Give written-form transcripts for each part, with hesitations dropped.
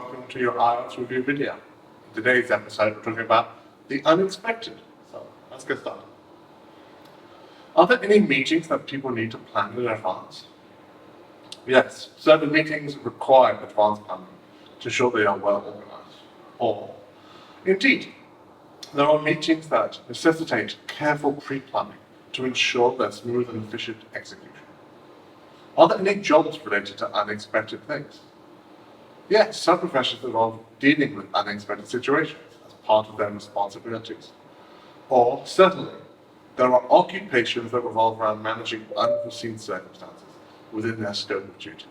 welcome to your IELTS review video. In today's episode, we're talking about the unexpected. So let's get started. Are there any meetings that people need to plan in advance? Yes, certain meetings require advanced planning to ensure they are well organized. Or, indeed, there are meetings that necessitate careful pre-planning to ensure their smooth and efficient execution. Are there any jobs related to unexpected things? Yes, some professions involve dealing with unexpected situations as part of their responsibilities. Or, certainly, there are occupations that revolve around managing unforeseen circumstances within their scope of duties.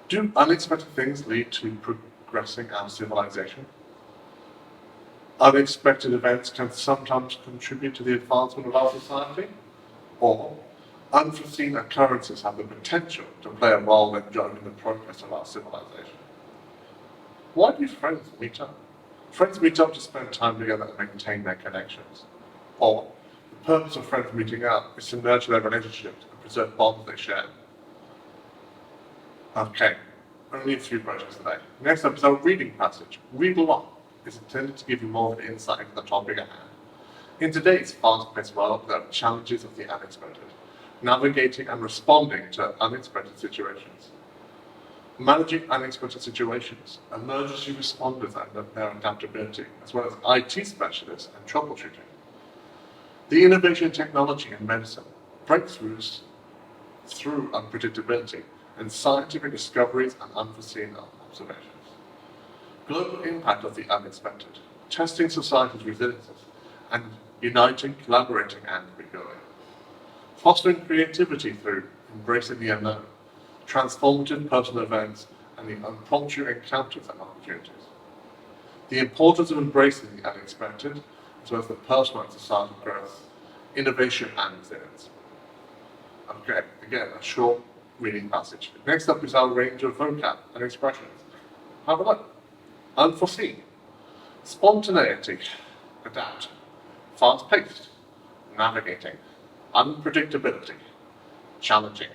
Do unexpected things lead to progressing our civilization? Unexpected events can sometimes contribute to the advancement of our society, or unforeseen occurrences have the potential to play a role in driving the progress of our civilization. Why do friends meet up? Friends meet up to spend time together and maintain their connections. Or, the purpose of friends meeting up is to nurture their relationships and preserve bonds they share. Okay, only a few questions today. Next up is our reading passage. Read along is intended to give you more of an insight into the topic at hand. In today's fast-paced world, there are challenges of the unexpected, navigating and responding to unexpected situations. Managing unexpected situations, emergency responders and their adaptability, as well as IT specialists and troubleshooting. The innovation in technology and medicine, breakthroughs through unpredictability, and scientific discoveries and unforeseen observations. Global impact of the unexpected, testing society's resiliences, and uniting, collaborating, and rebuilding. Fostering creativity through embracing the unknown, transformative personal events, and the impromptu encounters and opportunities. The importance of embracing the unexpected, as well as the personal and societal growth, innovation, and resilience. Okay, again, a short reading passage. Next up is our range of vocab and expressions. Have a look. Unforeseen, spontaneity, adapt, fast-paced, navigating, unpredictability, challenging,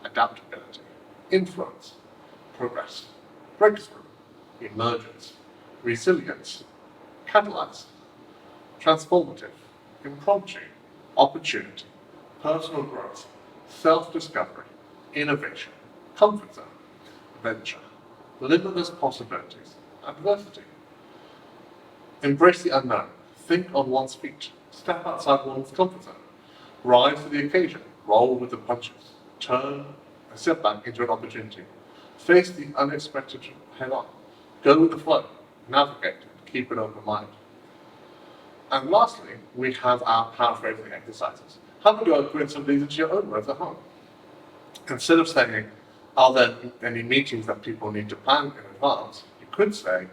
adaptability, influence, progress, breakthrough, emergence, resilience, catalyze, transformative, impromptu, opportunity, personal growth, self-discovery, innovation, comfort zone, venture, limitless possibilities, adversity. Embrace the unknown, think on one's feet, step outside one's comfort zone, rise to the occasion, roll with the punches, turn a setback into an opportunity, face the unexpected head on, go with the flow, navigate, and keep an open mind. And lastly, we have our paraphrasing exercises. Have a go at putting some of these into your own words at home. Instead of saying, are there any meetings that people need to plan in advance? You could say,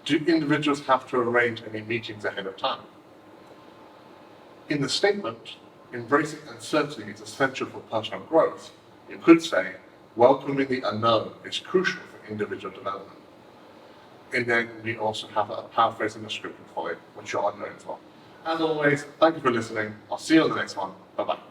do individuals have to arrange any meetings ahead of time? In the statement, embracing uncertainty is essential for personal growth, you could say, welcoming the unknown is crucial for individual development. And then we also have a paraphrasing description for it, which you are known for. As always, thank you for listening. I'll see you on the next one. Bye-bye.